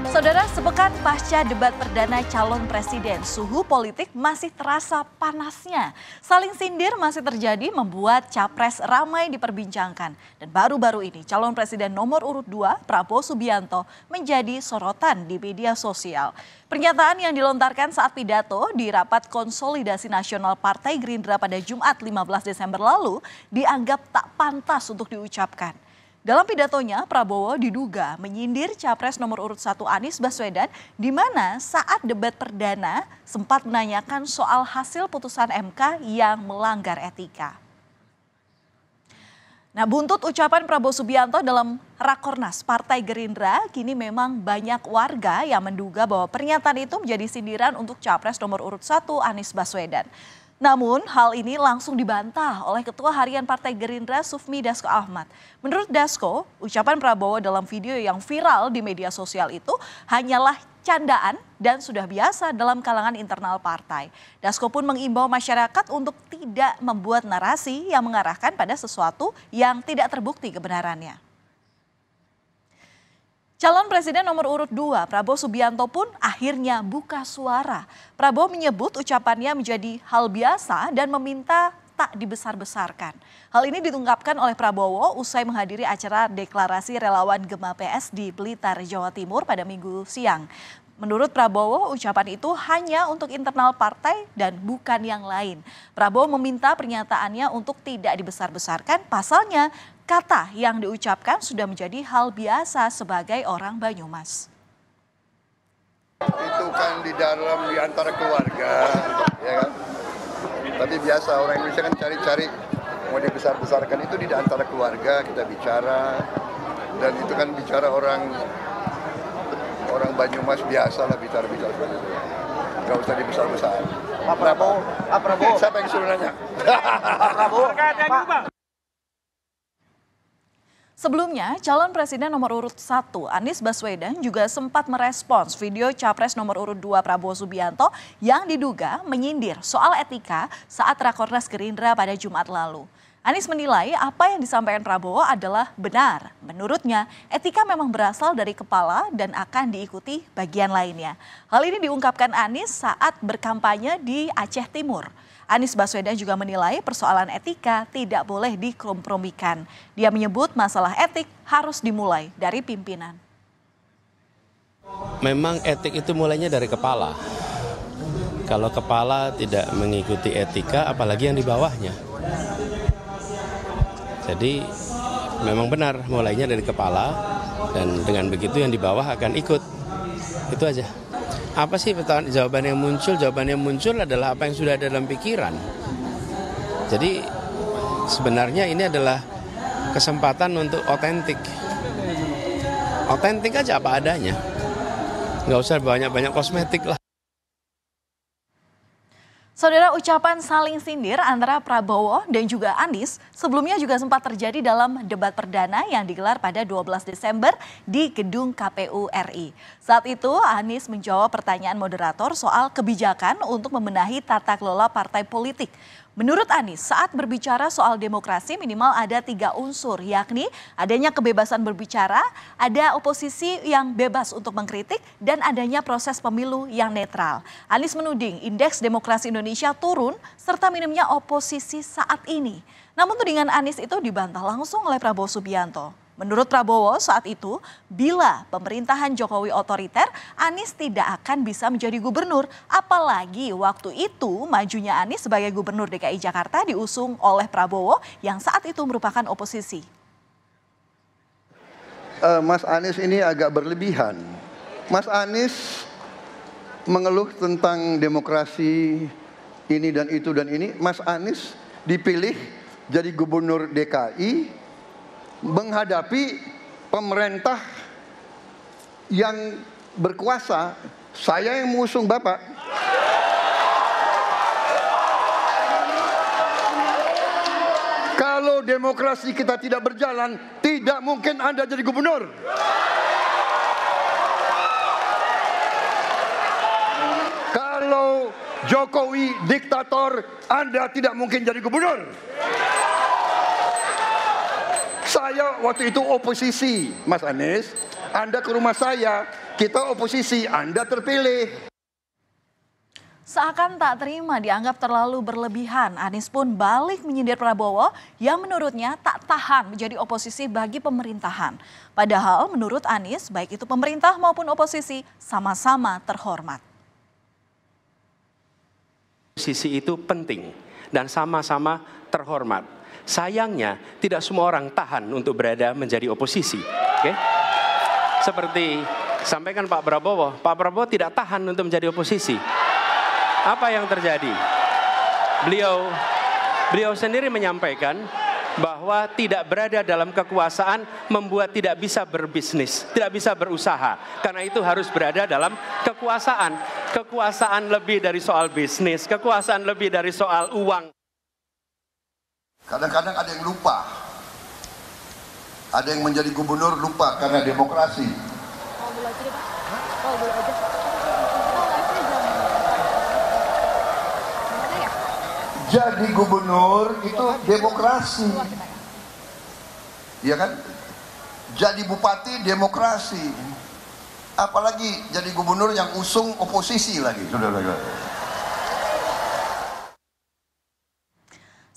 Saudara, sepekan pasca debat perdana calon presiden, suhu politik masih terasa panasnya. Saling sindir masih terjadi membuat capres ramai diperbincangkan. Dan baru-baru ini calon presiden nomor urut 2 Prabowo Subianto menjadi sorotan di media sosial. Pernyataan yang dilontarkan saat pidato di rapat konsolidasi nasional Partai Gerindra pada Jumat 15 Desember lalu dianggap tak pantas untuk diucapkan. Dalam pidatonya, Prabowo diduga menyindir capres nomor urut 1 Anies Baswedan, di mana saat debat perdana sempat menanyakan soal hasil putusan MK yang melanggar etika. Nah, buntut ucapan Prabowo Subianto dalam Rakornas Partai Gerindra, kini memang banyak warga yang menduga bahwa pernyataan itu menjadi sindiran untuk capres nomor urut 1 Anies Baswedan. Namun hal ini langsung dibantah oleh Ketua Harian Partai Gerindra Sufmi Dasko Ahmad. Menurut Dasko, ucapan Prabowo dalam video yang viral di media sosial itu hanyalah candaan dan sudah biasa dalam kalangan internal partai. Dasko pun mengimbau masyarakat untuk tidak membuat narasi yang mengarahkan pada sesuatu yang tidak terbukti kebenarannya. Calon Presiden nomor urut 2 Prabowo Subianto pun akhirnya buka suara. Prabowo menyebut ucapannya menjadi hal biasa dan meminta tak dibesar-besarkan. Hal ini diungkapkan oleh Prabowo usai menghadiri acara deklarasi relawan Gema PS di Blitar, Jawa Timur pada Minggu siang. Menurut Prabowo, ucapan itu hanya untuk internal partai dan bukan yang lain. Prabowo meminta pernyataannya untuk tidak dibesar-besarkan, pasalnya kata yang diucapkan sudah menjadi hal biasa sebagai orang Banyumas. Itu kan di antara keluarga, ya kan? Tapi biasa orang Indonesia kan cari-cari mau dibesar-besarkan itu di antara keluarga kita bicara, dan itu kan bicara orang Banyumas biasa lah bicara-bicara seperti itu. Gak usah dibesar-besar. Pak Prabowo. Siapa yang suruh nanya? Pak Prabowo. Sebelumnya, calon presiden nomor urut 1 Anies Baswedan juga sempat merespons video capres nomor urut 2 Prabowo Subianto yang diduga menyindir soal etika saat Rakornas Gerindra pada Jumat lalu. Anies menilai apa yang disampaikan Prabowo adalah benar. Menurutnya, etika memang berasal dari kepala dan akan diikuti bagian lainnya. Hal ini diungkapkan Anies saat berkampanye di Aceh Timur. Anies Baswedan juga menilai persoalan etika tidak boleh dikompromikan. Dia menyebut masalah etik harus dimulai dari pimpinan. Memang etik itu mulainya dari kepala. Kalau kepala tidak mengikuti etika, apalagi yang di bawahnya. Jadi memang benar mulainya dari kepala, dan dengan begitu yang di bawah akan ikut. Itu aja. Apa sih jawaban yang muncul? Jawaban yang muncul adalah apa yang sudah ada dalam pikiran. Jadi sebenarnya ini adalah kesempatan untuk otentik. Otentik aja apa adanya. Nggak usah banyak-banyak kosmetik lah. Saudara, ucapan saling sindir antara Prabowo dan juga Anies sebelumnya juga sempat terjadi dalam debat perdana yang digelar pada 12 Desember di gedung KPU RI. Saat itu Anies menjawab pertanyaan moderator soal kebijakan untuk membenahi tata kelola partai politik. Menurut Anies, saat berbicara soal demokrasi minimal ada 3 unsur, yakni adanya kebebasan berbicara, ada oposisi yang bebas untuk mengkritik, dan adanya proses pemilu yang netral. Anies menuding indeks demokrasi Indonesia turun serta minimnya oposisi saat ini. Namun tudingan Anies itu dibantah langsung oleh Prabowo Subianto. Menurut Prabowo saat itu, bila pemerintahan Jokowi otoriter, Anies tidak akan bisa menjadi gubernur. Apalagi waktu itu majunya Anies sebagai gubernur DKI Jakarta diusung oleh Prabowo yang saat itu merupakan oposisi. Mas Anies ini agak berlebihan. Mas Anies mengeluh tentang demokrasi ini dan itu dan ini. Mas Anies dipilih jadi gubernur DKI menghadapi pemerintah yang berkuasa. Saya yang mengusung Bapak. Kalau demokrasi kita tidak berjalan, tidak mungkin Anda jadi gubernur. Kalau Jokowi diktator, Anda tidak mungkin jadi gubernur. Saya waktu itu oposisi, Mas Anies. Anda ke rumah saya Kita oposisi, Anda terpilih. Seakan tak terima dianggap terlalu berlebihan, Anies pun balik menyindir Prabowo yang menurutnya tak tahan menjadi oposisi bagi pemerintahan. Padahal menurut Anies, baik itu pemerintah maupun oposisi sama-sama terhormat. Oposisi itu penting dan sama-sama terhormat. Sayangnya tidak semua orang tahan untuk berada menjadi oposisi. Oke? Seperti sampaikan Pak Prabowo tidak tahan untuk menjadi oposisi. Apa yang terjadi? Beliau sendiri menyampaikan bahwa tidak berada dalam kekuasaan membuat tidak bisa berbisnis, tidak bisa berusaha. Karena itu harus berada dalam kekuasaan. Kekuasaan lebih dari soal bisnis, kekuasaan lebih dari soal uang. Kadang-kadang ada yang lupa. Ada yang menjadi gubernur lupa karena demokrasi. Jadi gubernur itu demokrasi, ya kan? Jadi bupati demokrasi, apalagi jadi gubernur yang usung oposisi lagi, saudara-saudara.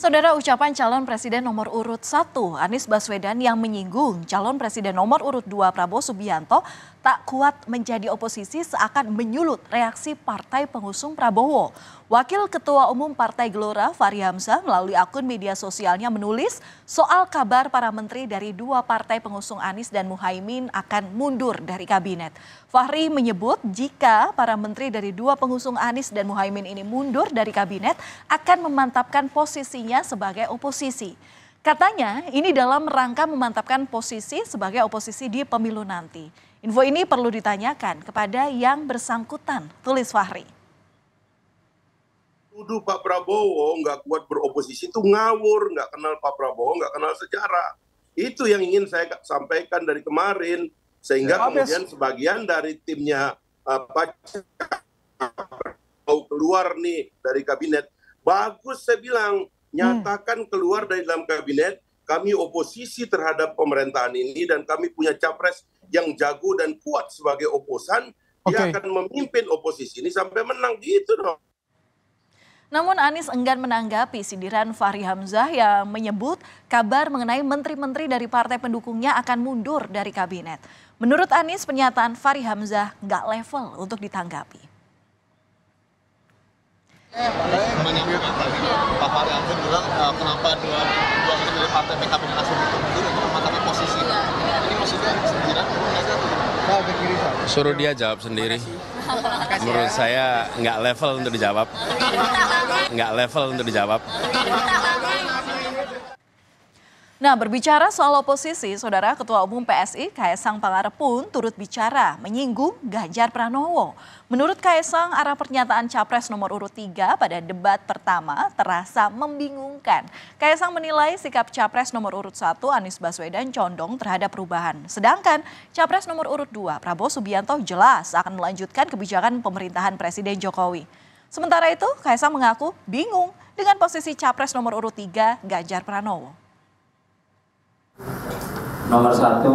Saudara, ucapan calon presiden nomor urut 1 Anies Baswedan yang menyinggung calon presiden nomor urut 2 Prabowo Subianto tak kuat menjadi oposisi seakan menyulut reaksi partai pengusung Prabowo. Wakil Ketua Umum Partai Gelora Fahri Hamzah melalui akun media sosialnya menulis soal kabar para menteri dari 2 partai pengusung Anies dan Muhaimin akan mundur dari kabinet. Fahri menyebut jika para menteri dari 2 pengusung Anies dan Muhaimin ini mundur dari kabinet akan memantapkan posisinya sebagai oposisi. Katanya ini dalam rangka memantapkan posisi sebagai oposisi di pemilu nanti. Info ini perlu ditanyakan kepada yang bersangkutan, tulis Fahri. Tuduh Pak Prabowo nggak kuat beroposisi itu ngawur, nggak kenal Pak Prabowo, nggak kenal sejarah. Itu yang ingin saya sampaikan dari kemarin. Sehingga kemudian sebagian dari timnya mau keluar nih dari kabinet. Bagus saya bilang, nyatakan keluar dari dalam kabinet, kami oposisi terhadap pemerintahan ini dan kami punya capres yang jago dan kuat sebagai oposan, dia akan memimpin oposisi ini sampai menang gitu dong. Namun Anies enggan menanggapi sindiran Fahri Hamzah yang menyebut kabar mengenai menteri-menteri dari partai pendukungnya akan mundur dari kabinet. Menurut Anies, pernyataan Fahri Hamzah nggak level untuk ditanggapi. Pak Fahri Hamzah bilang kenapa dua menteri dari partai PKB dan Nasdem mundur untuk memantapkan posisi. Ini maksudnya sindiran Suruh dia jawab sendiri. Menurut saya nggak level untuk dijawab. Nah, berbicara soal oposisi, Saudara Ketua Umum PSI Kaesang Pangarep pun turut bicara menyinggung Ganjar Pranowo. Menurut Kaesang, arah pernyataan capres nomor urut 3 pada debat pertama terasa membingungkan. Kaesang menilai sikap capres nomor urut 1 Anies Baswedan condong terhadap perubahan. Sedangkan capres nomor urut 2 Prabowo Subianto jelas akan melanjutkan kebijakan pemerintahan Presiden Jokowi. Sementara itu, Kaesang mengaku bingung dengan posisi capres nomor urut 3 Ganjar Pranowo. Nomor 1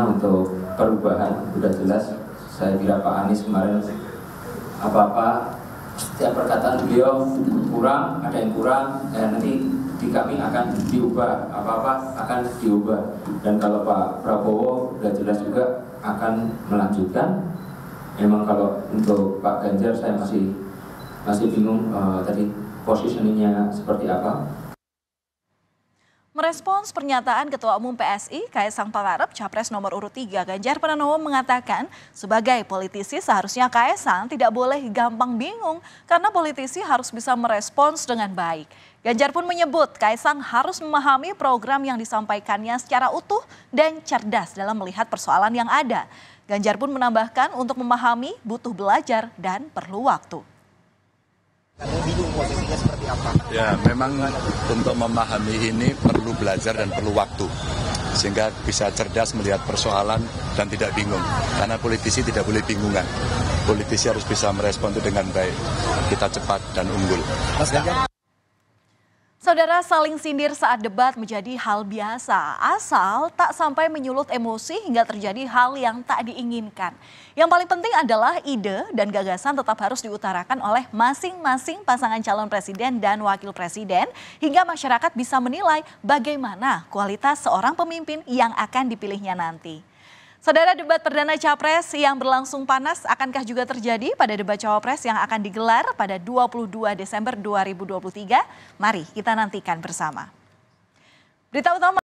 untuk perubahan sudah jelas. Saya kira Pak Anies kemarin setiap perkataan beliau kurang, ada yang kurang, nanti di kami akan diubah, akan diubah. Dan kalau Pak Prabowo sudah jelas juga akan melanjutkan. Memang kalau untuk Pak Ganjar saya masih bingung tadi positioningnya seperti apa. Merespons pernyataan Ketua Umum PSI Kaesang Pangarep, capres nomor urut 3 Ganjar Pranowo mengatakan sebagai politisi seharusnya Kaesang tidak boleh gampang bingung karena politisi harus bisa merespons dengan baik. Ganjar pun menyebut Kaesang harus memahami program yang disampaikannya secara utuh dan cerdas dalam melihat persoalan yang ada. Ganjar pun menambahkan untuk memahami butuh belajar dan perlu waktu. Bingung posisinya seperti apa? Ya, memang untuk memahami ini perlu belajar dan perlu waktu. Sehingga bisa cerdas melihat persoalan dan tidak bingung. Karena politisi tidak boleh bingungan. Politisi harus bisa merespon itu dengan baik. Kita cepat dan unggul. Mas Ganjar. Saudara, saling sindir saat debat menjadi hal biasa, asal tak sampai menyulut emosi hingga terjadi hal yang tak diinginkan. Yang paling penting adalah ide dan gagasan tetap harus diutarakan oleh masing-masing pasangan calon presiden dan wakil presiden, hingga masyarakat bisa menilai bagaimana kualitas seorang pemimpin yang akan dipilihnya nanti. Saudara, debat perdana Capres yang berlangsung panas akankah juga terjadi pada debat Cawapres yang akan digelar pada 22 Desember 2023? Mari kita nantikan bersama. Berita utama